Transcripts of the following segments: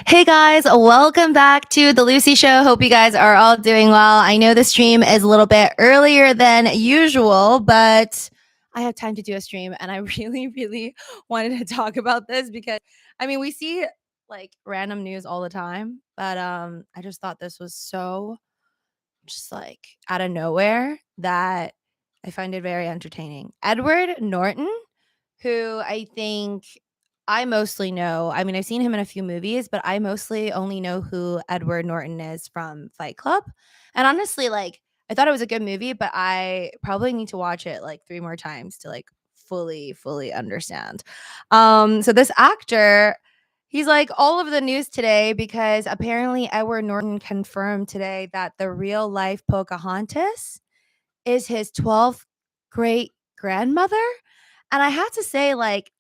Hey guys, welcome back to the Lucy Show. Hope you guys are all doing well. I know the stream is a little bit earlier than usual, but I have time to do a stream and I really wanted to talk about this because we see like random news all the time, but I just thought this was so just like out of nowhere that I find it very entertaining. Edward Norton, who I think I mostly know. I've seen him in a few movies, but I mostly only know who Edward Norton is from Fight Club. And honestly, like I thought it was a good movie, but I probably need to watch it like 3 more times to like fully understand. So this actor, he's like all over the news today because apparently Edward Norton confirmed today that the real life Pocahontas is his 12th great grandmother. And I have to say, like,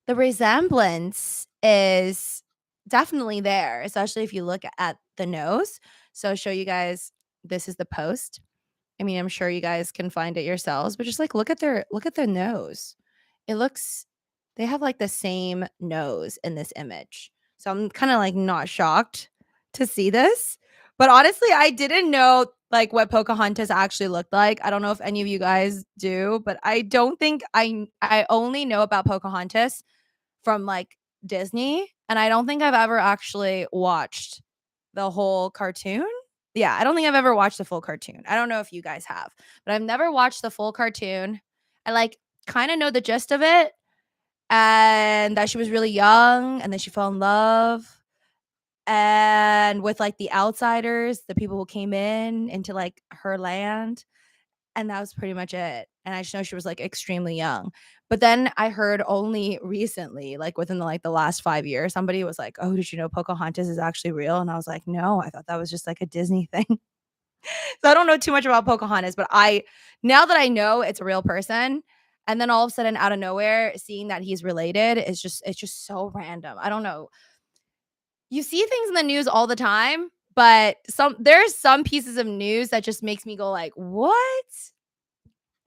the resemblance is definitely there, especially if you look at the nose. So I'll show you guys. This is the post. I'm sure you guys can find it yourselves, but just like look at their nose. It looks they have like the same nose in this image. So I'm kind of like not shocked to see this. But honestly, I didn't know like what Pocahontas actually looked like. I don't know if any of you guys do, but I don't think I only know about Pocahontas from like Disney, and I don't think I've ever actually watched the whole cartoon. Yeah, I don't think I've ever watched the full cartoon. I don't know if you guys have, but I've never watched the full cartoon. I like kind of know the gist of it and that she was really young and then she fell in love and with like the outsiders, the people who came in into like her land, and that was pretty much it. And I just know she was like extremely young. But then I heard only recently, like within the last 5 years, somebody was like, "Oh, did you know Pocahontas is actually real?" And I was like, "No, I thought that was just like a Disney thing." So I don't know too much about Pocahontas, but I now that I know it's a real person, and then all of a sudden out of nowhere, seeing that he's related is just it's just so random. I don't know. You see things in the news all the time, but there's some pieces of news that just makes me go like, "What?"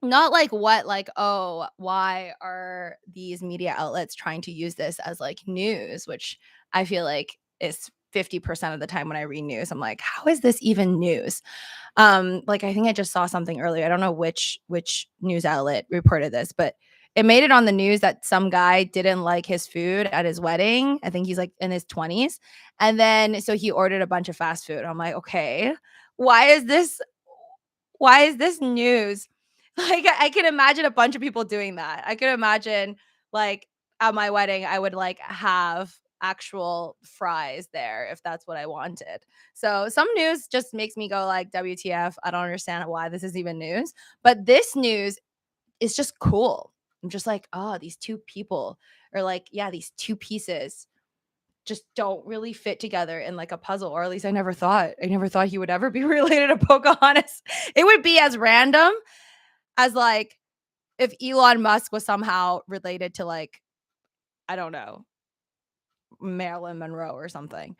Not like what, like, "Oh, why are these media outlets trying to use this as, like, news?" Which I feel like is 50% of the time when I read news, I'm like, "How is this even news?" Like, I think I just saw something earlier, I don't know which news outlet reported this, but it made it on the news that some guy didn't like his food at his wedding. I think he's, like, in his 20s, and then so he ordered a bunch of fast food. I'm like, "Okay, why is this why is this news?" Like, I can imagine a bunch of people doing that. I could imagine, like, at my wedding, I would, like, have actual fries there if that's what I wanted. So, some news just makes me go, like, "WTF? I don't understand why this is even news." But this news is just cool. I'm just like, "Oh, these 2 people," or, like, yeah, "these 2 pieces just don't really fit together in like a puzzle," or at least I never thought he would ever be related to Pocahontas. It would be as random as like if Elon Musk was somehow related to like, I don't know, Marilyn Monroe or something.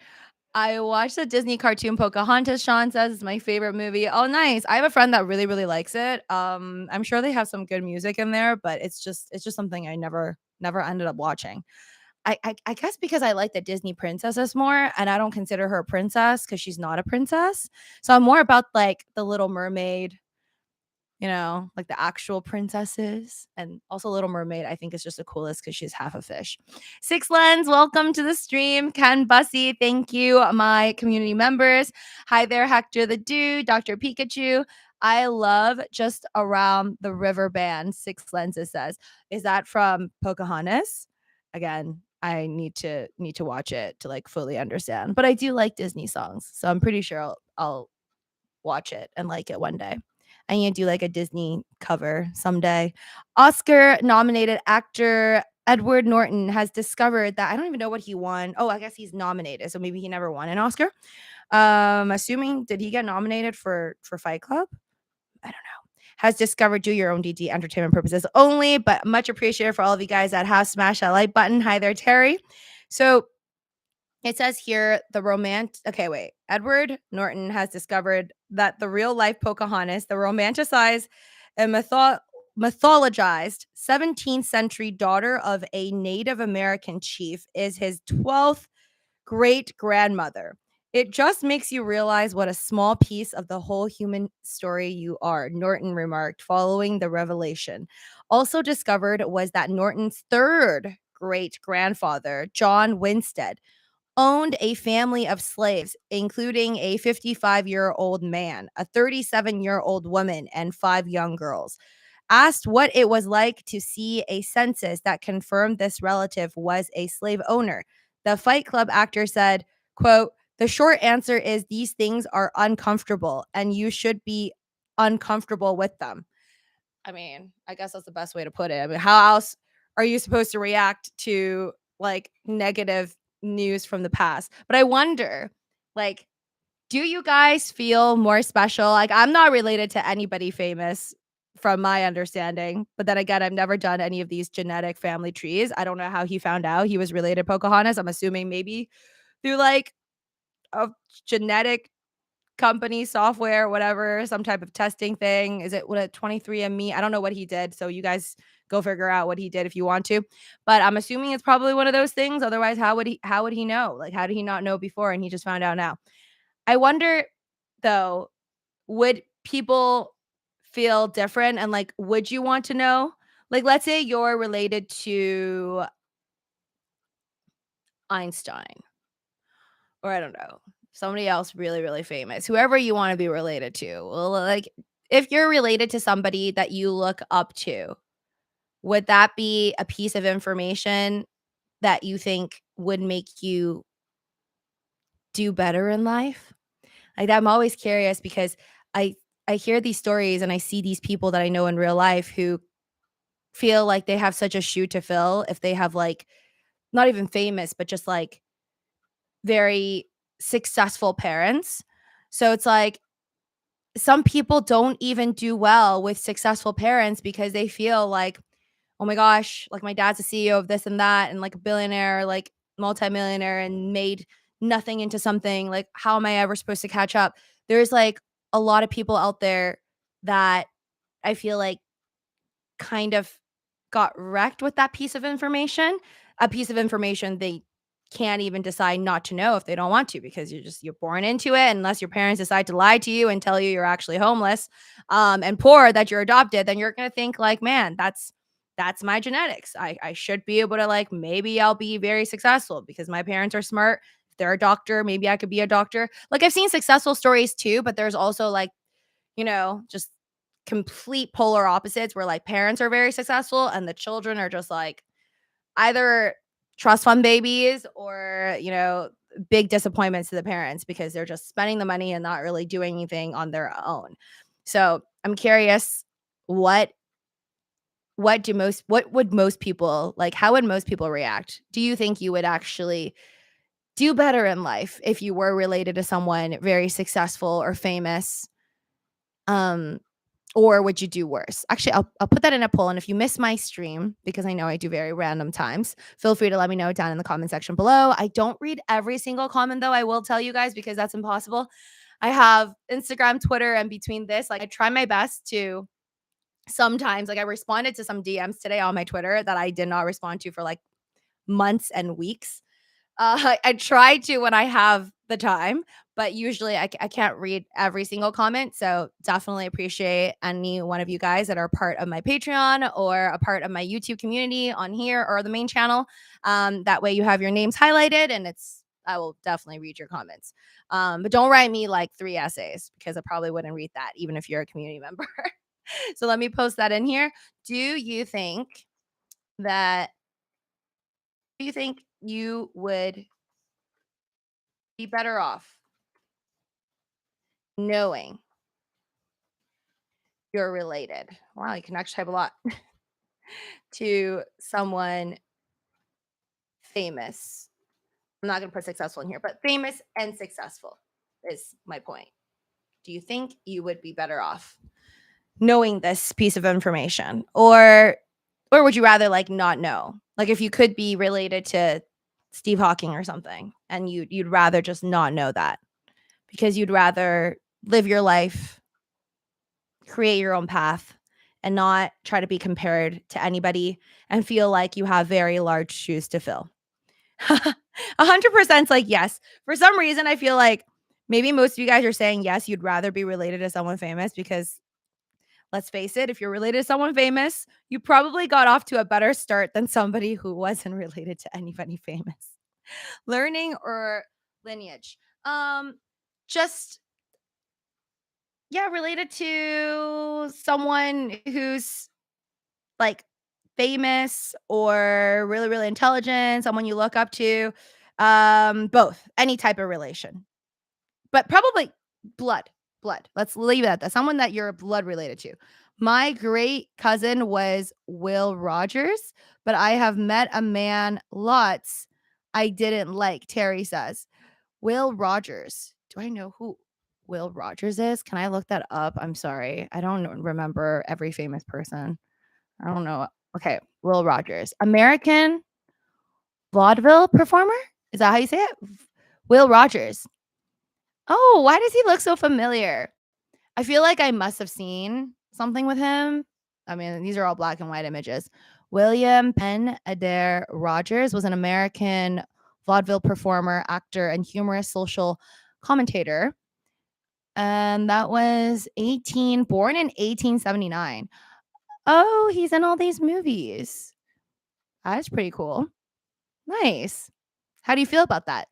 I watched the Disney cartoon Pocahontas. Sean says it's my favorite movie. Oh, nice. I have a friend that really likes it. I'm sure they have some good music in there, but it's just something I never ended up watching. I guess because I like the Disney princesses more, and I don't consider her a princess because she's not a princess. So I'm more about like the Little Mermaid, like the actual princesses, and also Little Mermaid. I think is just the coolest because she's half a fish. Six Lens, welcome to the stream. Ken Bussy, thank you, my community members. Hi there, Hector the Dude, Dr. Pikachu. I love Just Around the River band. Six Lenses says, is that from Pocahontas? Again, I need to watch it to like fully understand. But I do like Disney songs, so I'm pretty sure I'll watch it and like it one day. I need to do like a Disney cover someday. Oscar nominated actor Edward Norton has discovered that I don't even know what he won. Oh, I guess he's nominated, so maybe he never won an Oscar. Assuming did he get nominated for Fight Club? I don't know. Has discovered do your own DD entertainment purposes only, but much appreciated for all of you guys that have smashed that like button. Hi there, Terry. So it says here okay, wait. Edward Norton has discovered that the real life Pocahontas, the romanticized and mythologized 17th century daughter of a Native American chief, is his 12th great grandmother. It just makes you realize what a small piece of the whole human story you are, Norton remarked following the revelation. Also discovered was that Norton's third great grandfather, John Winstead, owned a family of slaves, including a 55-year-old man, a 37-year-old woman, and 5 young girls. Asked what it was like to see a census that confirmed this relative was a slave owner, the Fight Club actor said, quote, "The short answer is these things are uncomfortable and you should be uncomfortable with them." I mean, I guess that's the best way to put it. I mean, how else are you supposed to react to like negative news from the past? But I wonder, like, do you guys feel more special? Like, I'm not related to anybody famous from my understanding. But then again, I've never done any of these genetic family trees. I don't know how he found out he was related to Pocahontas. I'm assuming maybe through like a genetic company software, whatever, some type of testing thing. Is it what a 23andMe? I don't know what he did. So you guys go figure out what he did if you want to. But I'm assuming it's probably one of those things. Otherwise, how would he know? Like, how did he not know before and he just found out now? I wonder though, would people feel different and like would you want to know? Like let's say you're related to Einstein or I don't know, somebody else really, really famous, whoever you want to be related to. Well, like if you're related to somebody that you look up to, would that be a piece of information that you think would make you do better in life? Like I'm always curious because I I hear these stories and I see these people that I know in real life who feel like they have such a shoe to fill if they have like not even famous, but just like very successful parents. So it's like some people don't even do well with successful parents because they feel like, oh my gosh, like my dad's a CEO of this and that and like a billionaire, like multimillionaire and made nothing into something. Like, how am I ever supposed to catch up? There's like a lot of people out there that I feel like kind of got wrecked with that piece of information, a piece of information they can't even decide not to know if they don't want to because you're born into it unless your parents decide to lie to you and tell you you're actually homeless and poor that you're adopted, then you're gonna think like, man, that's my genetics. I should be able to like maybe I'll be very successful because my parents are smart. If they're a doctor, maybe I could be a doctor. Like I've seen successful stories too, but there's also like, just complete polar opposites where like parents are very successful and the children are just like either trust fund babies or, big disappointments to the parents because they're just spending the money and not really doing anything on their own. So I'm curious what what would most people like how would most people react? Do you think you would actually do better in life if you were related to someone very successful or famous? Um Or would you do worse? Actually, I'll put that in a poll, and if you miss my stream, because I know I do very random times, feel free to let me know down in the comment section below. I don't read every single comment, though, I will tell you guys, because that's impossible. I have Instagram, Twitter, and between this, like, I try my best to sometimes like, I responded to some DMs today on my Twitter that I did not respond to for, like, months and weeks. I try to when I have the time, but usually I can't read every single comment. So definitely appreciate any one of you guys that are part of my Patreon or a part of my YouTube community on here or the main channel. That way you have your names highlighted and I will definitely read your comments. But don't write me like 3 essays because I probably wouldn't read that even if you're a community member. So let me post that in here. That do you think you would be better off knowing you're related? Wow, you can actually type a lot to someone famous. I'm not going to put successful in here, but famous and successful is my point. Do you think you would be better off knowing this piece of information or would you rather like not know? Like if you could be related to Steve Hawking or something and you'd rather just not know that because you'd rather live your life, create your own path and not try to be compared to anybody and feel like you have very large shoes to fill. 100% like yes. For some reason, I feel like maybe most of you guys are saying yes, you'd rather be related to someone famous because let's face it, if you're related to someone famous, you probably got off to a better start than somebody who wasn't related to anybody famous. Learning or lineage? Just yeah, related to someone who's like famous or really, really intelligent, someone you look up to. Both, any type of relation, but probably blood. Blood. Let's leave it at that. Someone that you're blood related to. My great cousin was Will Rogers, but I have met a man lots I didn't like. Terry says, Will Rogers. Do I know who Will Rogers is? Can I look that up? I'm sorry. I don't remember every famous person. I don't know. Okay, Will Rogers. American vaudeville performer? Is that how you say it? Will Rogers. Oh, why does he look so familiar? I feel like I must have seen something with him. I mean, these are all black and white images. William Penn Adair Rogers was an American vaudeville performer, actor, and humorous social commentator. And that was born in 1879. Oh, he's in all these movies. That's pretty cool. Nice. How do you feel about that?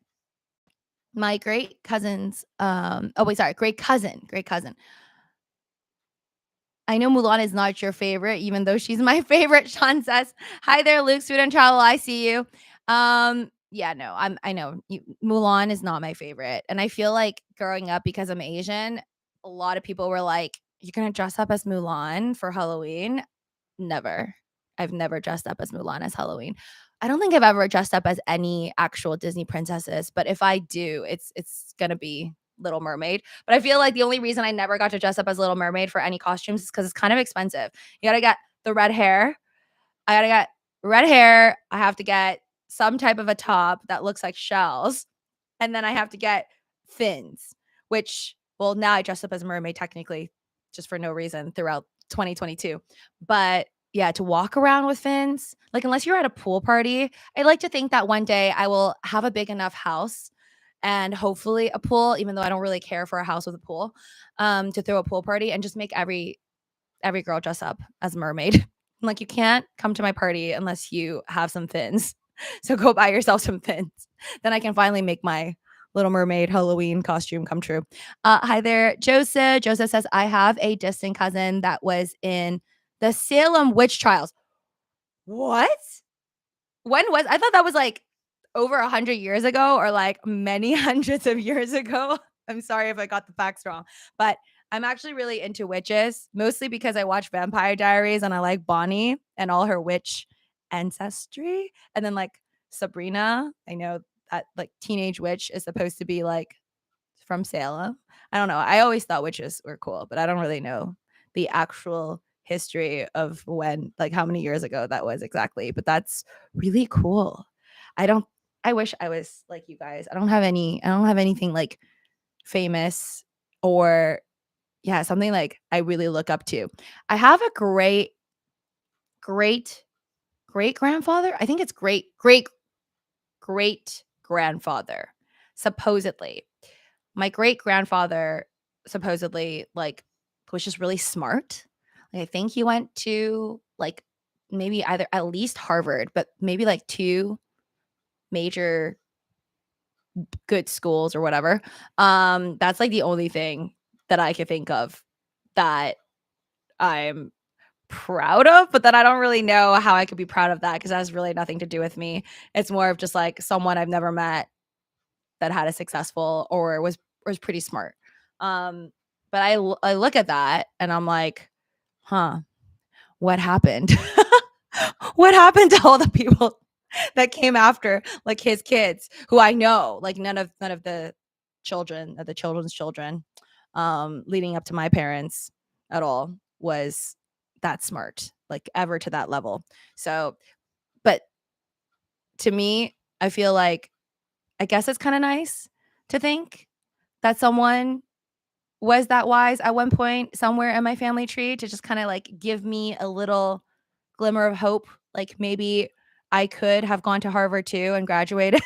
My great cousin's oh wait, sorry, great cousin. I know Mulan is not your favorite, even though she's my favorite. Sean says, "Hi there, Luke, student travel. I see you." Yeah, no, I know Mulan is not my favorite, and I feel like growing up because I'm Asian, a lot of people were like, "You're gonna dress up as Mulan for Halloween?" Never. I've never dressed up as Mulan as Halloween. I don't think I've ever dressed up as any actual Disney princesses, but if I do, it's gonna be Little Mermaid. But I feel like the only reason I never got to dress up as Little Mermaid for any costumes is because it's kind of expensive. You gotta get the red hair. I gotta get red hair. I have to get some type of a top that looks like shells. And then I have to get fins, which, well, now I dress up as a mermaid technically just for no reason throughout 2022. But yeah, to walk around with fins, like unless you're at a pool party, I like to think that one day I will have a big enough house and hopefully a pool, even though I don't really care for a house with a pool, to throw a pool party and just make every girl dress up as a mermaid. Like you can't come to my party unless you have some fins. So go buy yourself some fins. Then I can finally make my Little Mermaid Halloween costume come true. Hi there, Joseph. Joseph says, I have a distant cousin that was in the Salem witch trials. What? I thought that was like over 100 years ago or like many hundreds of years ago. I'm sorry if I got the facts wrong, but I'm actually really into witches, mostly because I watch Vampire Diaries and I like Bonnie and all her witch ancestry. And then like Sabrina, I know that like teenage witch is supposed to be like from Salem. I don't know. I always thought witches were cool, but I don't really know the actual history of when, like how many years ago that was exactly. But that's really cool. I don't I wish I was like you guys. I don't have anything like famous or yeah, something like I really look up to. I have a great great grandfather. I think it's great grandfather, supposedly. My great grandfather supposedly like was just really smart. Like, I think he went to like maybe either at least Harvard, but maybe like two major good schools or whatever. That's like the only thing that I could think of that I'm proud of, but that I don't really know how I could be proud of that because that has really nothing to do with me. It's more of just like someone I've never met that had a successful or was pretty smart. Um, but I look at that and I'm like, huh, what happened? What happened to all the people that came after like his kids who I know, like none of the children of the children's children leading up to my parents at all was that smart, like ever to that level. So, but to me, I feel like I guess it's kind of nice to think that someone was that wise at one point somewhere in my family tree to just kind of like give me a little glimmer of hope. Like maybe I could have gone to Harvard too and graduated.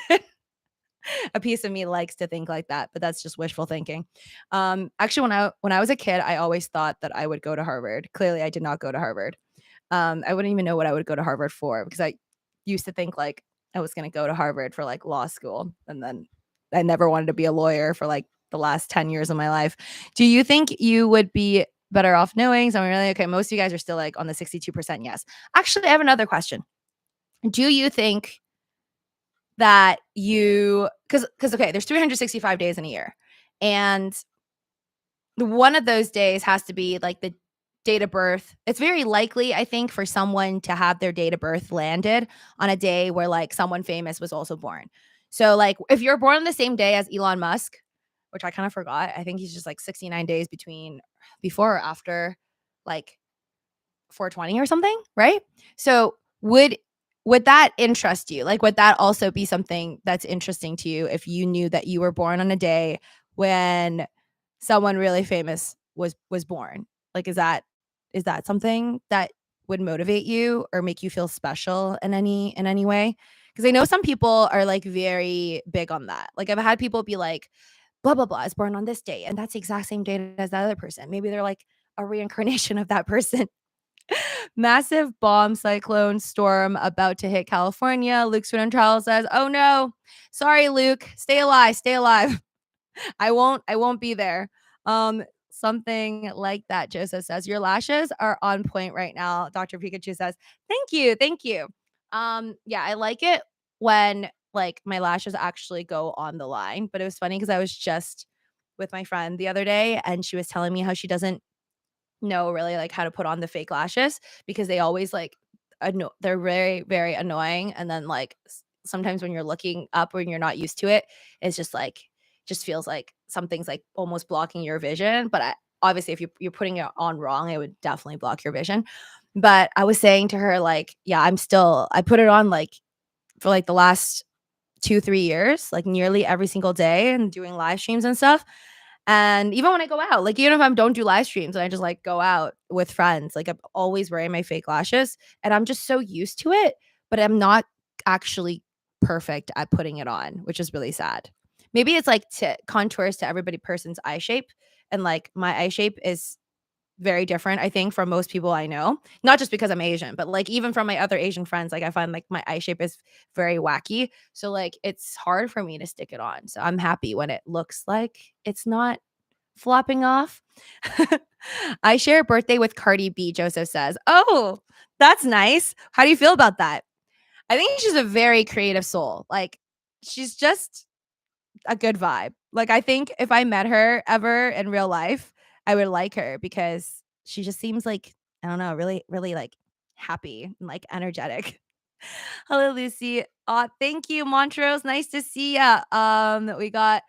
A piece of me likes to think like that, but that's just wishful thinking. Actually, when I was a kid, I always thought that I would go to Harvard. Clearly, I did not go to Harvard. I wouldn't even know what I would go to Harvard for because I used to think like I was going to go to Harvard for like law school, and then I never wanted to be a lawyer for like the last 10 years of my life. Do you think you would be better off knowing? So I'm really okay. Most of you guys are still like on the 62% yes. Actually, I have another question. Do you think that you because okay, there's 365 days in a year, and one of those days has to be like the date of birth. It's very likely, I think, for someone to have their date of birth landed on a day where like someone famous was also born. So like if you're born on the same day as Elon Musk, which I kind of forgot, I think he's just like 69 days before or after like 420 or something, right? So would that interest you? Like would that also be something that's interesting to you if you knew that you were born on a day when someone really famous was born? Like is that something that would motivate you or make you feel special in any way? Because I know some people are like very big on that. Like I've had people be like, blah blah blah is born on this day, and that's the exact same date as that other person. Maybe they're like a reincarnation of that person. Massive bomb cyclone storm about to hit California. Luke Sweden Charles says, "Oh no, sorry, Luke. Stay alive. Stay alive. I won't be there." Something like that. Joseph says, "Your lashes are on point right now." Dr. Pikachu says, "Thank you, thank you." Yeah, I like it when like my lashes actually go on the line. But it was funny because I was just with my friend the other day, and she was telling me how she doesn't know really like how to put on the fake lashes because they always like they're very very annoying, and then like sometimes when you're looking up when you're not used to it, it's just like just feels like something's like almost blocking your vision. But obviously if you're putting it on wrong, it would definitely block your vision. But I was saying to her like, yeah, I put it on like for like the last 2-3 years, like nearly every single day, and doing live streams and stuff. And even when I go out, like even if I don't do live streams and I just like go out with friends, like I'm always wearing my fake lashes, and I'm just so used to it, but I'm not actually perfect at putting it on, which is really sad. Maybe it's like to contours to everybody person's eye shape, and like my eye shape is very different, I think, from most people I know. Not just because I'm Asian, but like even from my other Asian friends, like I find like my eye shape is very wacky. So like it's hard for me to stick it on. So I'm happy when it looks like it's not flopping off. I share a birthday with Cardi B, Joseph says. Oh, that's nice. How do you feel about that? I think she's a very creative soul. Like she's just a good vibe. Like I think if I met her ever in real life, I would like her because she just seems like I don't know, really, really like happy and like energetic. Hello, Lucy. Thank you, Montrose. Nice to see ya. We got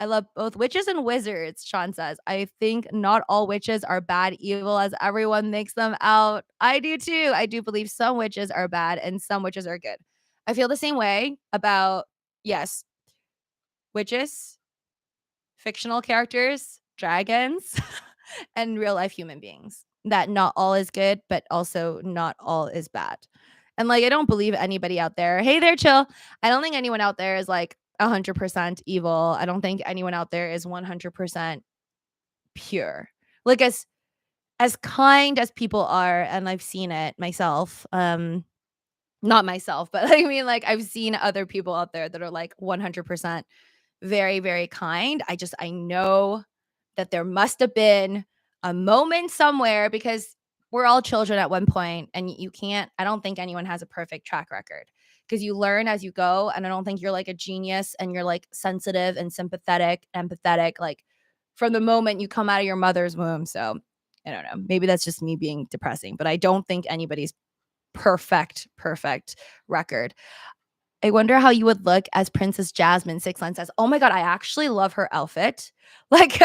I love both witches and wizards, Sean says. I think not all witches are bad, evil as everyone makes them out. I do too. I do believe some witches are bad and some witches are good. I feel the same way about, yes, witches, fictional characters, dragons, and real life human beings. That not all is good, but also not all is bad. And like, I don't believe anybody out there. Hey there, chill. I don't think anyone out there is like 100% evil. I don't think anyone out there is 100% pure. Like as kind as people are, and I've seen it myself. Not myself, but I mean, like I've seen other people out there that are like 100% very, very kind. I know that there must have been a moment somewhere because we're all children at one point, and you can't, I don't think anyone has a perfect track record because you learn as you go. And I don't think you're like a genius and you're like sensitive and sympathetic, empathetic, like from the moment you come out of your mother's womb. So I don't know. Maybe that's just me being depressing, but I don't think anybody's perfect record. I wonder how you would look as Princess Jasmine. Six Line says, "Oh my god, I actually love her outfit. Like,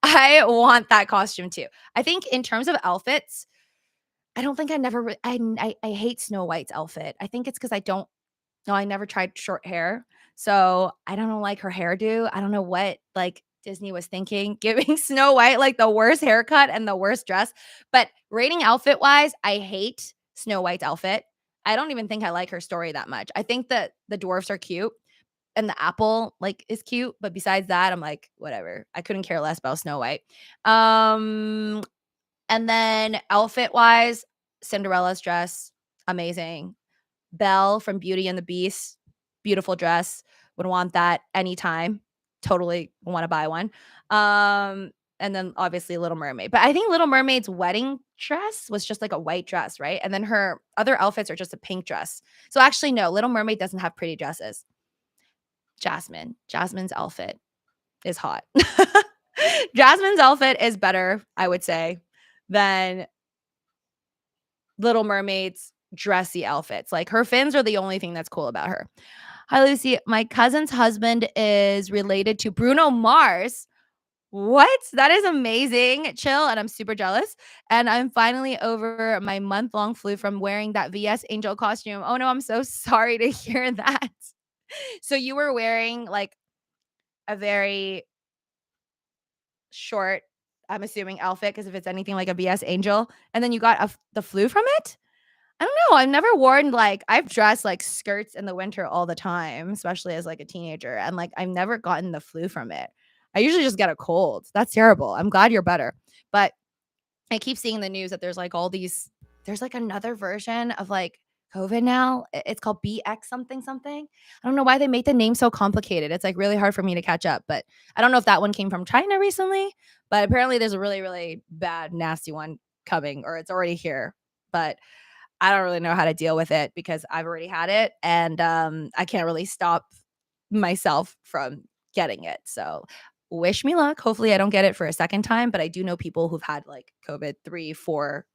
I want that costume too." I think in terms of outfits, I don't think I never. I hate Snow White's outfit. I think it's because I don't. No, I never tried short hair, so I don't know, like her hairdo. I don't know what like Disney was thinking, giving Snow White like the worst haircut and the worst dress. But rating outfit wise, I hate Snow White's outfit. I don't even think I like her story that much. I think that the dwarfs are cute, and the apple like is cute, but besides that, I'm like, whatever. I couldn't care less about Snow White. Um, and then outfit wise, Cinderella's dress, amazing. Belle from Beauty and the Beast, beautiful dress. Would want that anytime. Totally want to buy one. And then obviously Little Mermaid. But I think Little Mermaid's wedding dress was just like a white dress, right? And then her other outfits are just a pink dress. So actually, no, Little Mermaid doesn't have pretty dresses. Jasmine. Jasmine's outfit is hot. Jasmine's outfit is better, I would say, than Little Mermaid's dressy outfits. Like her fins are the only thing that's cool about her. Hi, Lucy. My cousin's husband is related to Bruno Mars. What? That is amazing. Chill. And I'm super jealous. And I'm finally over my month-long flu from wearing that VS Angel costume. Oh no, I'm so sorry to hear that. So you were wearing like a very short, I'm assuming, outfit because if it's anything like a VS Angel, and then you got the flu from it? I don't know. I've never worn like I've dressed like skirts in the winter all the time, especially as like a teenager, and like I've never gotten the flu from it. I usually just get a cold. That's terrible. I'm glad you're better. But I keep seeing the news that there's like all these there's like another version of like COVID now. It's called BX something something. I don't know why they make the name so complicated. It's like really hard for me to catch up, but I don't know if that one came from China recently, but apparently there's a really really bad nasty one coming or it's already here. But I don't really know how to deal with it because I've already had it and I can't really stop myself from getting it. So wish me luck. Hopefully I don't get it for a second time, but I do know people who've had like COVID 3, 4.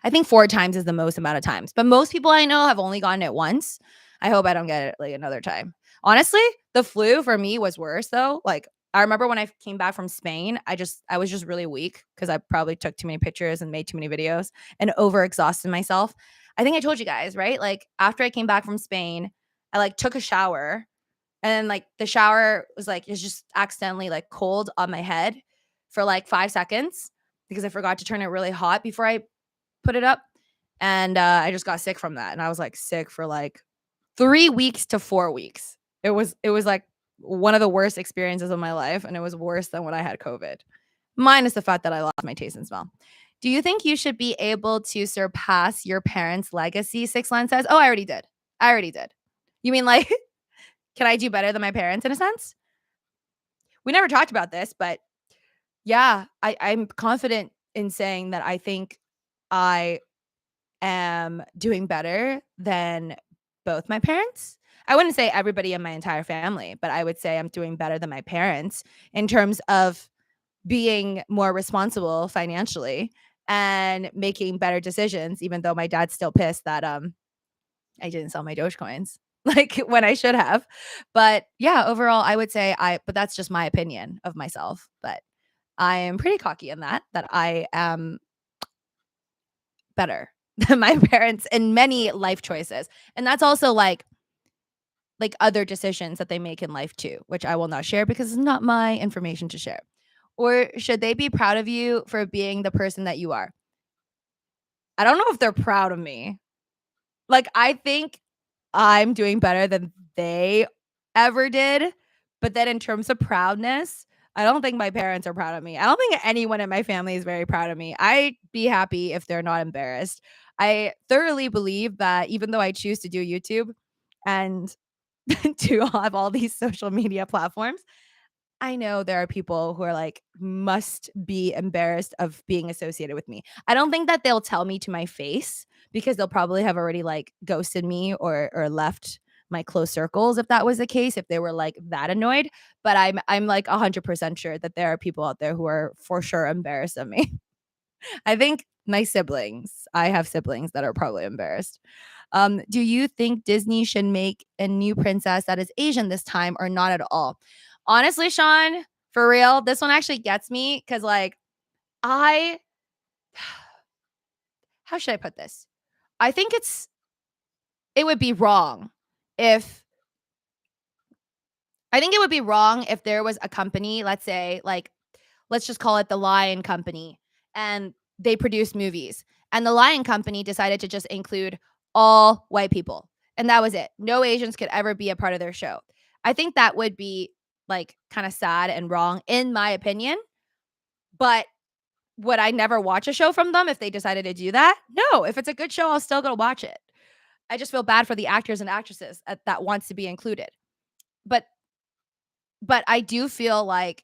I think 4 times is the most amount of times. But most people I know have only gotten it once. I hope I don't get it like another time. Honestly, the flu for me was worse though. Like I remember when I came back from Spain, I was just really weak because I probably took too many pictures and made too many videos and overexhausted myself. I think I told you guys, right? Like after I came back from Spain, I like took a shower and then like the shower was like it's just accidentally like cold on my head for like 5 seconds because I forgot to turn it really hot before I put it up. And I just got sick from that. And I was like sick for like 3 weeks to 4 weeks. It was like one of the worst experiences of my life. And it was worse than when I had COVID. Minus the fact that I lost my taste and smell. Do you think you should be able to surpass your parents' legacy? Six Line says, oh, I already did. I already did. You mean like, can I do better than my parents in a sense? We never talked about this, but yeah, I'm confident in saying that I think I am doing better than both my parents. I wouldn't say everybody in my entire family, but I would say I'm doing better than my parents in terms of being more responsible financially and making better decisions, even though my dad's still pissed that I didn't sell my Doge coins like when I should have. But yeah, overall, I would say but that's just my opinion of myself. But I am pretty cocky in that I am better than my parents in many life choices. And that's also like other decisions that they make in life too, which I will not share because it's not my information to share. Or should they be proud of you for being the person that you are? I don't know if they're proud of me. Like, I think I'm doing better than they ever did. But then in terms of proudness, I don't think my parents are proud of me. I don't think anyone in my family is very proud of me. I'd be happy if they're not embarrassed. I thoroughly believe that even though I choose to do YouTube and to have all these social media platforms, I know there are people who are like, must be embarrassed of being associated with me. I don't think that they'll tell me to my face because they'll probably have already like ghosted me or left my close circles if that was the case, if they were like that annoyed. But I'm like 100% sure that there are people out there who are for sure embarrassed of me. I think my siblings, I have siblings that are probably embarrassed. Do you think Disney should make a new princess that is Asian this time or not at all? Honestly, Sean, for real, this one actually gets me because, like, I, how should I put this? I think it would be wrong if, I think it would be wrong if there was a company, let's say, like, let's just call it the Lion Company, and they produce movies. And the Lion Company decided to just include all white people. And that was it. No Asians could ever be a part of their show. I think that would be, like, kinda sad and wrong in my opinion, but would I never watch a show from them if they decided to do that? No, if it's a good show, I'll still go watch it. I just feel bad for the actors and actresses that wants to be included. But I do feel like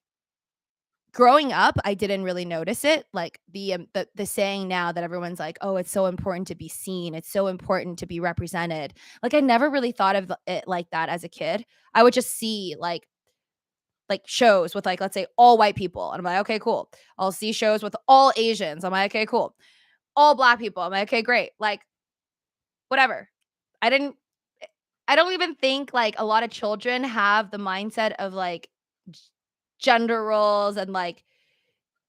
growing up, I didn't really notice it, like, the saying now that everyone's like, "Oh, it's so important to be seen, it's so important to be represented." Like, I never really thought of it like that as a kid. I would just see, like, shows with, like, let's say, all white people, and I'm like, "Okay, cool." I'll see shows with all Asians, I'm like, "Okay, cool." All black people, I'm like, "Okay, great." Like, whatever. I didn't I don't even think, like, a lot of children have the mindset of, like, g gender roles and, like,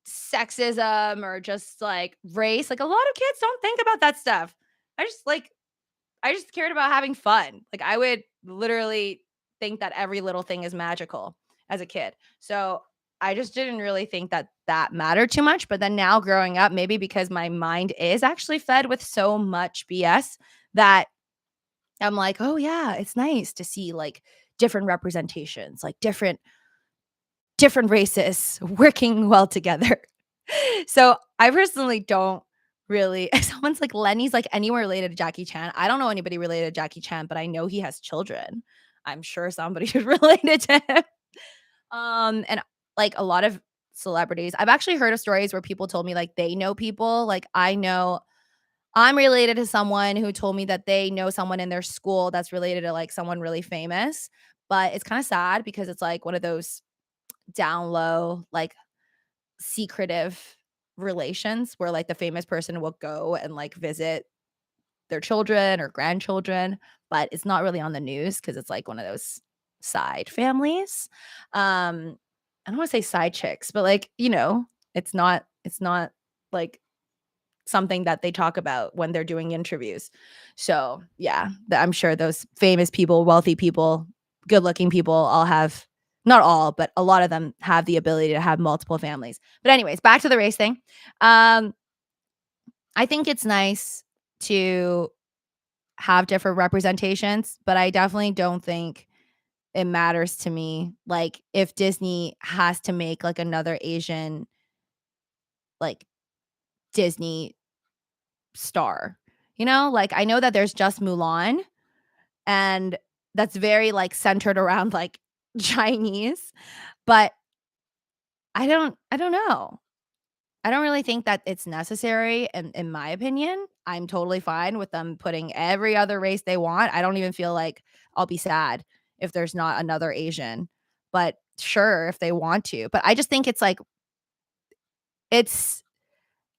sexism or just, like, race. Like, a lot of kids don't think about that stuff. I just, like I just cared about having fun. Like, I would literally think that every little thing is magical as a kid. So, I just didn't really think that that mattered too much, but then now growing up, maybe because my mind is actually fed with so much BS that I'm like, "Oh, yeah, it's nice to see, like, different representations, like, different races working well together." So, I personally don't really someone's like, "Lenny's, like, anywhere related to Jackie Chan?" I don't know anybody related to Jackie Chan, but I know he has children. I'm sure somebody is related to him. And, like, a lot of celebrities I've actually heard of stories where people told me, like, they know people. Like, I know I'm related to someone who told me that they know someone in their school that's related to, like, someone really famous, but it's kinda sad because it's, like, one of those down low, like, secretive relations where, like, the famous person will go and, like, visit their children or grandchildren, but it's not really on the news because it's, like, one of those side families. I don't wanna say side chicks, but, like, it's not, like, something that they talk about when they're doing interviews. So, yeah, I'm sure those famous people, wealthy people, good-looking people all have not all, but a lot of them have the ability to have multiple families. But anyways, back to the race thing. Um, I think it's nice to have different representations, but I definitely don't think it matters to me, like, if Disney has to make, like, another Asian, like, Disney star, you know? Like, I know that there's just Mulan, and that's very, like, centered around, like, Chinese, but I don't know. I don't really think that it's necessary in my opinion. I'm totally fine with them putting every other race they want. I don't even feel like I'll be sad if there's not another Asian, but sure, if they want to. But I just think it's like it's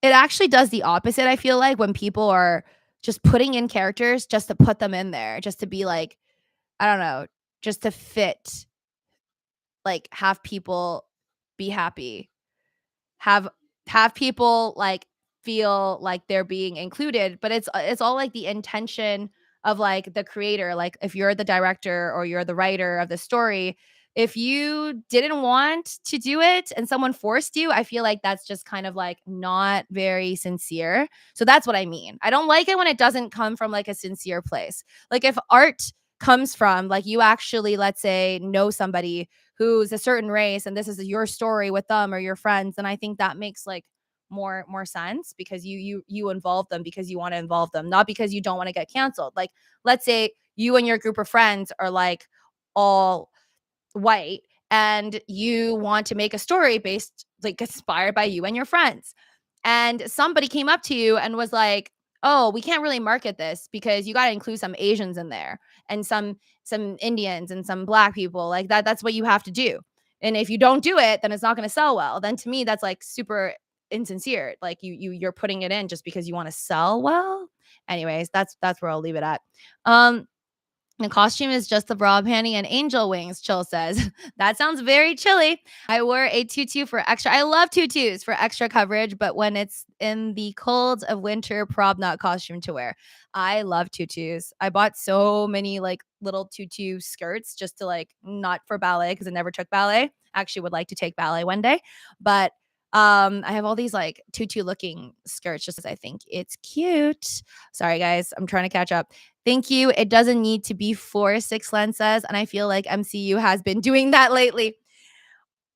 it actually does the opposite, I feel like, when people are just putting in characters just to put them in there, just to be like, I don't know, just to fit, like, have people be happy. Have have people, like, feel like they're being included, but it's all, like, the intention of, like, the creator, like, if you're the director or you're the writer of the story, if you didn't want to do it and someone forced you, I feel like that's just kind of, like, not very sincere. So that's what I mean. I don't like it when it doesn't come from, like, a sincere place. Like, if art comes from, like, you actually, let's say, know somebody who's a certain race and this is your story with them or your friends, and I think that makes, like, more sense because you involve them because you want to involve them, not because you don't want to get canceled. Like, let's say you and your group of friends are, like, all white and you want to make a story based, like, inspired by you and your friends, and somebody came up to you and was like, "Oh, we can't really market this because you got to include some Asians in there and some Indians and some black people, like, that's what you have to do, and if you don't do it, then it's not going to sell well." Then to me that's, like, super insincere. Like, you're putting it in just because you want to sell well. Anyways, that's where I'll leave it at. The costume is just the bra panty and angel wings, Chill says. That sounds very chilly. I wore a tutu for extra. I love tutus for extra coverage, but when it's in the cold of winter, prob not costume to wear. I love tutus. I bought so many, like, little tutu skirts just to, like, not for ballet because I never took ballet. Actually would like to take ballet one day, but I have all these like tutu looking skirts just 'cause I think it's cute. Sorry guys, I'm trying to catch up. Thank you. It doesn't need to be 4-6 lenses, and I feel like MCU has been doing that lately.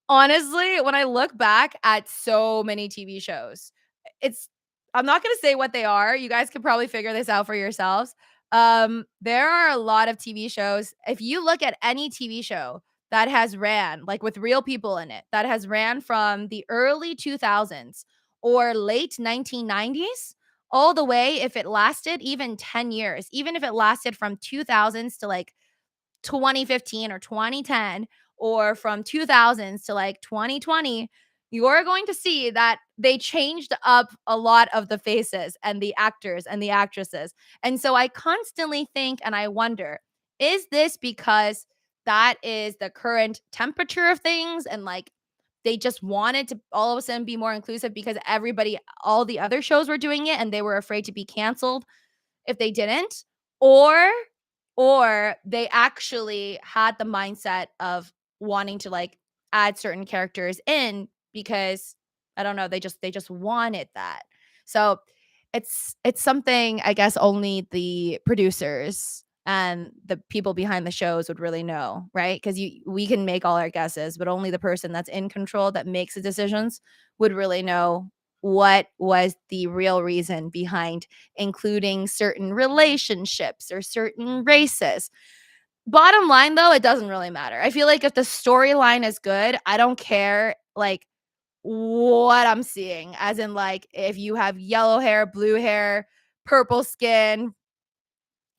Honestly, when I look back at so many TV shows, it's I'm not gonna say what they are. You guys could probably figure this out for yourselves. There are a lot of TV shows. If you look at any TV show that has ran, like with real people in it, that has ran from the early 2000s or late 1990s, all the way, if it lasted even 10 years, even if it lasted from 2000s to like 2015 or 2010 or from 2000s to like 2020, you're going to see that they changed up a lot of the faces and the actors and the actresses. And so I constantly think and I wonder, is this because that is the current temperature of things and like they just wanted to all of a sudden be more inclusive because everybody, all the other shows were doing it and they were afraid to be canceled if they didn't, or they actually had the mindset of wanting to like add certain characters in because I don't know, they just wanted that. So it's something I guess only the producers and the people behind the shows would really know, right? Because you we can make all our guesses, but only the person that's in control that makes the decisions would really know what was the real reason behind including certain relationships or certain races. Bottom line though, it doesn't really matter. I feel like if the storyline is good, I don't care like what I'm seeing. As in like if you have yellow hair, blue hair, purple skin,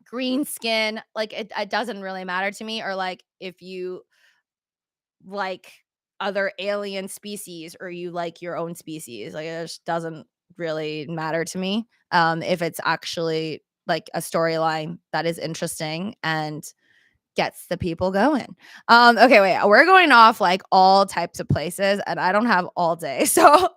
green skin, like it doesn't really matter to me. Or like if you like other alien species or you like your own species. Like it just doesn't really matter to me. If it's actually like a storyline that is interesting and gets the people going. Okay, wait, we're going off like all types of places, and I don't have all day. So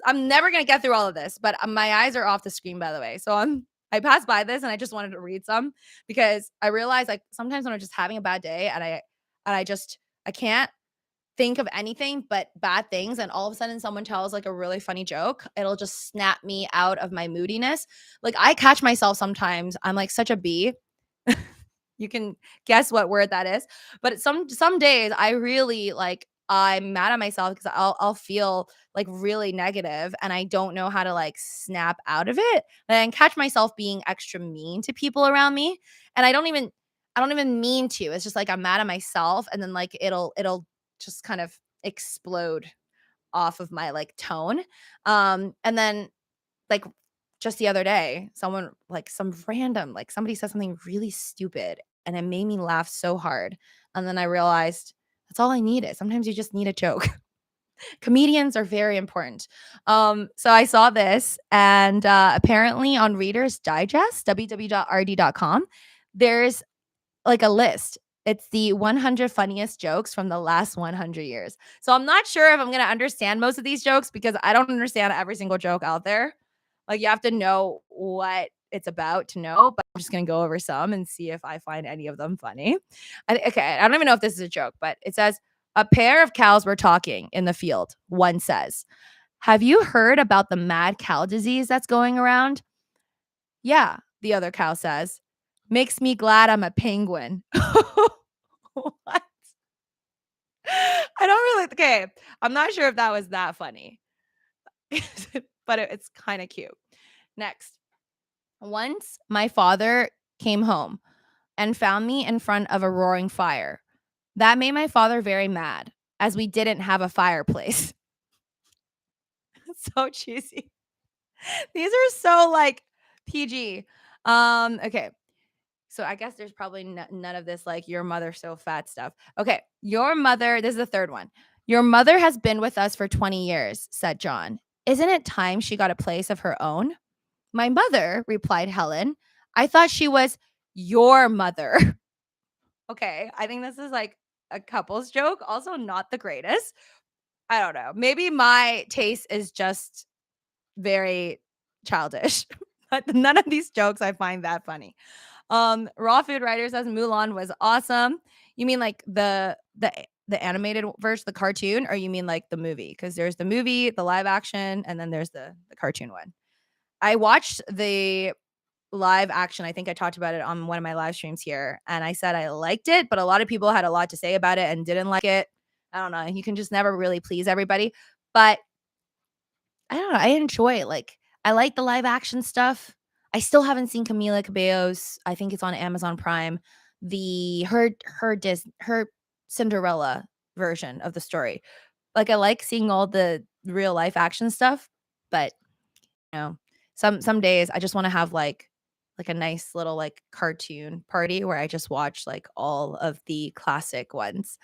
I'm never gonna get through all of this, but my eyes are off the screen, by the way. So I passed by this and I just wanted to read some because I realized like sometimes when I'm just having a bad day and I can't think of anything but bad things and all of a sudden someone tells like a really funny joke, it'll just snap me out of my moodiness. Like I catch myself sometimes, I'm like such a bee. You can guess what word that is. But some days I really like I'm mad at myself because I'll feel like really negative and I don't know how to like snap out of it. And catch myself being extra mean to people around me. And I don't even mean to. It's just like I'm mad at myself and then like it'll just kind of explode off of my like tone. And then like just the other day, someone like some random like somebody said something really stupid and it made me laugh so hard. And then I realized that's all I needed. Sometimes you just need a joke. Comedians are very important. So I saw this and apparently on Reader's Digest, www.rd.com, there's like a list. It's the 100 funniest jokes from the last 100 years. So I'm not sure if I'm going to understand most of these jokes because I don't understand every single joke out there. Like you have to know what it's about to know, but I'm just going to go over some and see if I find any of them funny. Okay, I don't even know if this is a joke, but it says a pair of cows were talking in the field. One says, "Have you heard about the mad cow disease that's going around?" "Yeah," the other cow says. "Makes me glad I'm a penguin." What? I don't really okay, I'm not sure if that was that funny, but it's kinda cute. Next. Once my father came home and found me in front of a roaring fire. That made my father very mad, as we didn't have a fireplace. So cheesy. These are so, like, PG. Okay. So I guess there's probably none of this like your mother so fat stuff. Okay, your mother, this is the third one. Your mother has been with us for 20 years, said John. Isn't it time she got a place of her own? My mother, replied Helen. I thought she was your mother. Okay, I think this is like a couple's joke, also not the greatest. I don't know. Maybe my taste is just very childish, but none of these jokes I find that funny. Raw Food Writer says Mulan was awesome. You mean like the the animated version, the cartoon, or you mean like the movie? Because there's the movie, the live action, and then there's the cartoon one. I watched the live action. I think I talked about it on one of my live streams here, and I said I liked it, but a lot of people had a lot to say about it and didn't like it. I don't know. You can just never really please everybody. But I don't know. I enjoy it. Like, I like the live action stuff. I still haven't seen Camila Cabello's. I think it's on Amazon Prime. Her Cinderella version of the story. Like, I like seeing all the real life action stuff, but you know, some days I just want to have like a nice little like cartoon party where I just watch like all of the classic ones.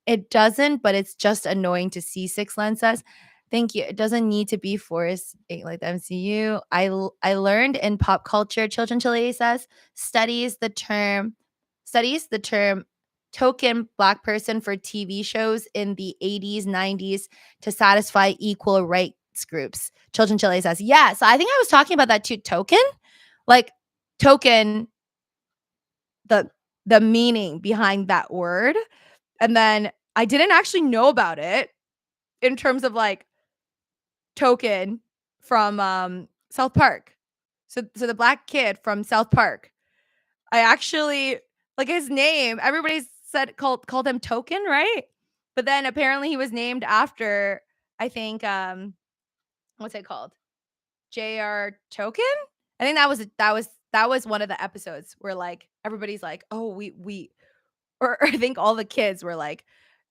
It doesn't, but it's just annoying to see Six Lens says. Thank you. It doesn't need to be Force 8 like the MCU. I learned in pop culture, Children Chile says, studies the term token black person for TV shows in the 80s, 90s to satisfy equal rights groups. Children Chile says, yeah. So I think I was talking about that too. Token? Like token, the meaning behind that word. And then I didn't actually know about it in terms of like Token from South Park. So the black kid from South Park. I actually like his name. Everybody said called him Token, right? But then apparently he was named after I think what's it called? J.R. Token? I think that was one of the episodes where like everybody's like, "Oh, we or I think all the kids were like,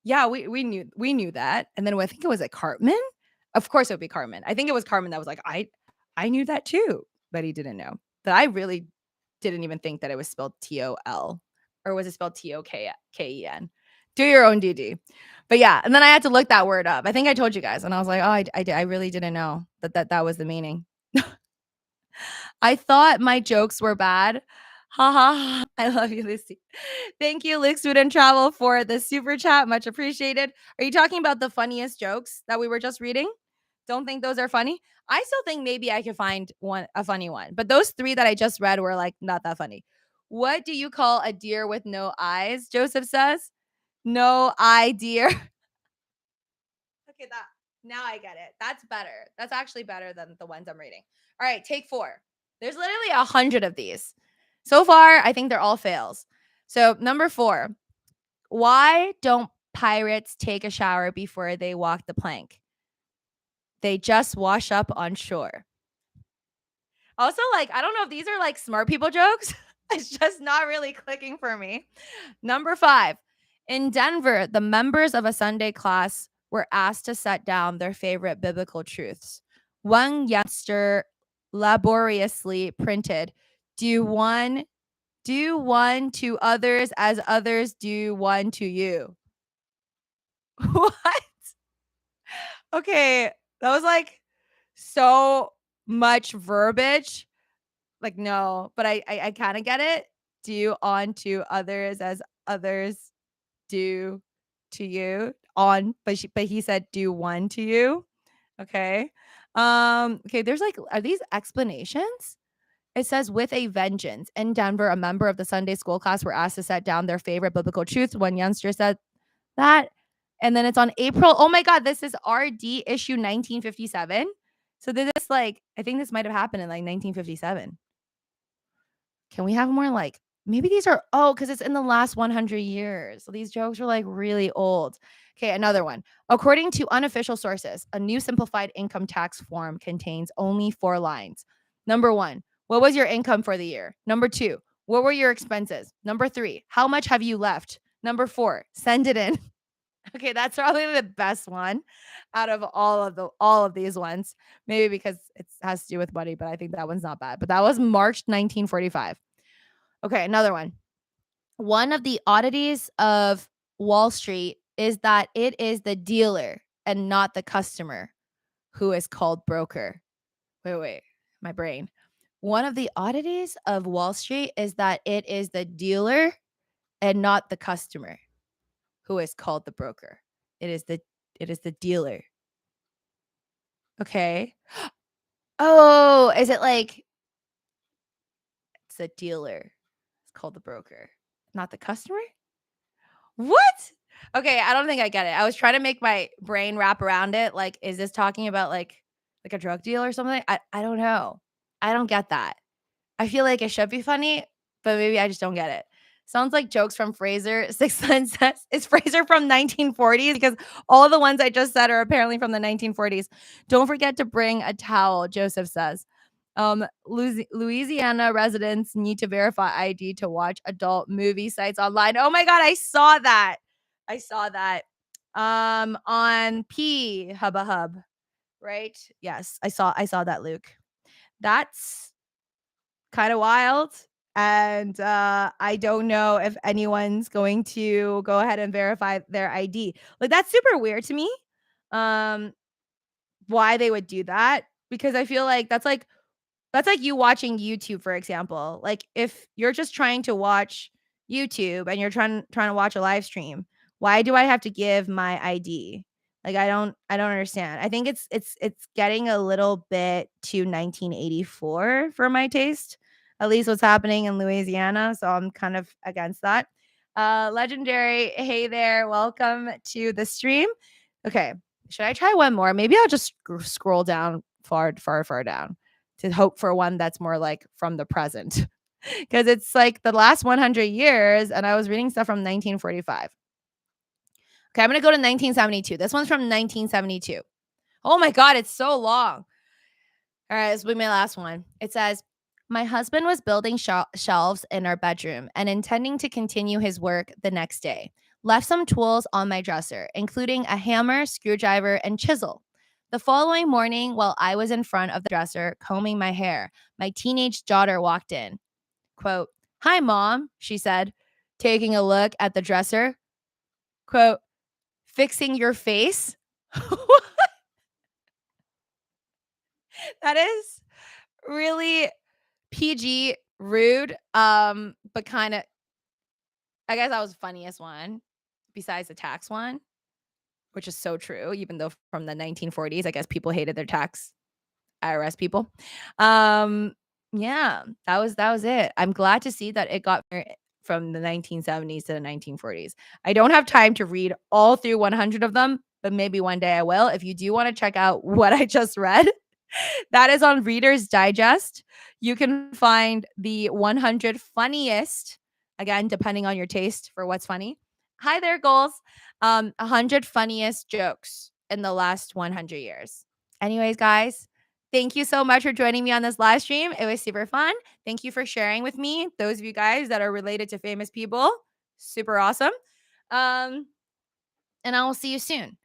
"Yeah, we knew that." And then I think it was like Cartman. Of course, it would be Cartman. I think it was Cartman that was like, I knew that too, but he didn't know. But I really didn't even think that it was spelled Tol, or was it spelled Token? Do your own DD. But yeah, and then I had to look that word up. I think I told you guys, and I was like, oh, I really didn't know that was the meaning. I thought my jokes were bad. Ha ha. I love you, Lucy. Thank you, Luke Food and Travel, for the super chat. Much appreciated. Are you talking about the funniest jokes that we were just reading? Don't think those are funny. I still think maybe I could find a funny one, but those three that I just read were like not that funny. What do you call a deer with no eyes? Joseph says, no eye deer. Okay, that now I get it. That's better. That's actually better than the ones I'm reading. All right, take 4. There's literally 100 of these. So far, I think they're all fails. So, number 4. Why don't pirates take a shower before they walk the plank? They just wash up on shore. Also, like, I don't know if these are like smart people jokes. It's just not really clicking for me. Number 5. In Denver, the members of a Sunday class were asked to set down their favorite biblical truths. One youngster laboriously printed, do one to others as others do one to you. What? Okay, that was like so much verbiage. Like, no, but I kind of get it. Do unto others as others do to you. But he said do one to you. Okay. Okay, there's like, are these explanations? It says with a vengeance. In Denver, a member of the Sunday school class were asked to set down their favorite biblical truths. One youngster said that. And then it's on April. Oh my God, this is RD issue 1957. So this is like, I think this might have happened in like 1957. Can we have more like, maybe these are, oh, because it's in the last 100 years. So these jokes are like really old. Okay, another one. According to unofficial sources, a new simplified income tax form contains only 4 lines. Number 1, what was your income for the year? Number 2, what were your expenses? Number 3, how much have you left? Number 4, send it in. Okay, that's probably the best one out of all of these ones. Maybe because it has to do with money, but I think that one's not bad. But that was March 1945. Okay, another one. One of the oddities of Wall Street is that it is the dealer and not the customer who is called broker. Wait, my brain. One of the oddities of Wall Street is that it is the dealer and not the customer who is called the broker. It is the dealer. Okay. Oh, is it like it's a dealer? It's called the broker, not the customer? What? Okay, I don't think I get it. I was trying to make my brain wrap around it. Like, is this talking about like a drug deal or something? I don't know. I don't get that. I feel like it should be funny, but maybe I just don't get it. Sounds like jokes from Fraser. Six Sense is Fraser from 1940s because all of the ones I just said are apparently from the 1940s. Don't forget to bring a towel, Joseph says. Louisiana residents need to verify ID to watch adult movie sites online. Oh my god, I saw that. I saw that. On P Hubba Hub, right? Yes, I saw that, Luke. That's kind of wild. And I don't know if anyone's going to go ahead and verify their ID. Like, that's super weird to me. Um, why they would do that? Because I feel like that's like you watching YouTube, for example. Like, if you're just trying to watch YouTube and you're trying to watch a live stream, why do I have to give my ID? Like, I don't understand. I think it's getting a little bit too 1984 for my taste. At least what's happening in Louisiana, so I'm kind of against that. Legendary, hey there, welcome to the stream. Okay, should I try one more? Maybe I'll just scroll down far down to hope for one that's more like from the present because it's like the last 100 years and I was reading stuff from 1945. Okay, I'm going to go to 1972. This one's from 1972. Oh my god, it's so long. All right, this will be my last one. It says, my husband was building shelves in our bedroom and intending to continue his work the next day. Left some tools on my dresser, including a hammer, screwdriver, and chisel. The following morning, while I was in front of the dresser combing my hair, my teenage daughter walked in. Quote, hi, Mom, she said, taking a look at the dresser. Quote, fixing your face? That is really PG rude, but kind of, I guess that was the funniest one besides the tax one, which is so true, even though from the 1940s, I guess people hated their tax IRS people. Um, yeah, that was it. I'm glad to see that it got from the 1970s to the 1940s. I don't have time to read all through 100 of them, but maybe one day I will. If you do want to check out what I just read, that is on Reader's Digest. You can find the 100 funniest, again, depending on your taste for what's funny. Hi there, goals. 100 funniest jokes in the last 100 years. Anyways, guys, thank you so much for joining me on this live stream. It was super fun. Thank you for sharing with me. Those of you guys that are related to famous people, super awesome. And I will see you soon,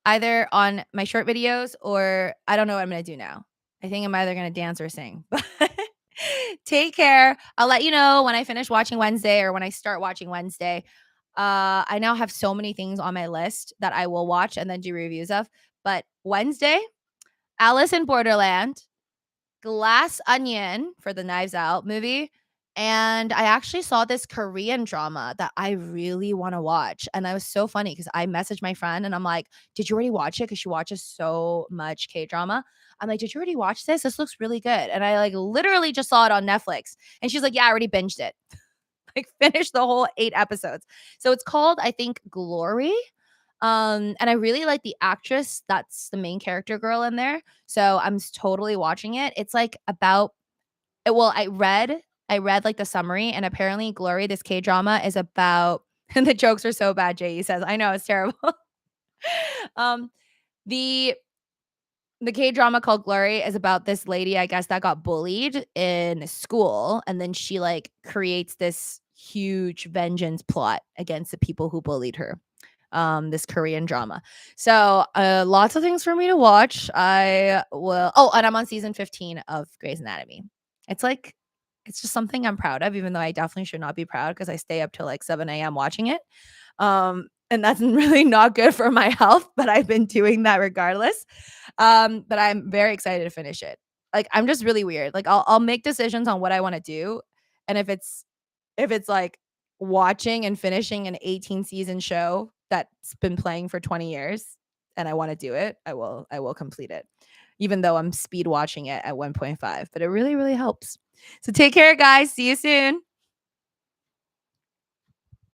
either on my short videos or I don't know what I'm going to do now. I think I'm either going to dance or sing. Take care. I'll let you know when I finish watching Wednesday or when I start watching Wednesday. I now have so many things on my list that I will watch and then do reviews of. But Wednesday, Alice in Borderland, Glass Onion for the Knives Out movie. And I actually saw this Korean drama that I really want to watch. And that was so funny because I messaged my friend and I'm like, did you already watch it? Because she watches so much K drama. I'm like, did you already watch this? This looks really good. And I like literally just saw it on Netflix. And she's like, yeah, I already binged it. Like finished the whole 8 episodes. So it's called, I think, Glory. And I really like the actress that's the main character girl in there. So I'm totally watching it. It's like about well, I read like the summary, and apparently Glory, this K drama, is about and the jokes are so bad, Jay says. I know it's terrible. um the the K drama called Glory is about this lady, I guess, that got bullied in school, and then she like creates this huge vengeance plot against the people who bullied her. This Korean drama. So lots of things for me to watch. I will. Oh, and I'm on season 15 of Grey's Anatomy. It's like it's just something I'm proud of, even though I definitely should not be proud because I stay up till like 7 a.m. watching it. And that's really not good for my health, but I've been doing that regardless. But I'm very excited to finish it. Like I'm just really weird. Like I'll make decisions on what I want to do, and if it's like watching and finishing an 18 season show that's been playing for 20 years and I want to do it, I will complete it. Even though I'm speed watching it at 1.5, but it really really helps. So take care guys. See you soon.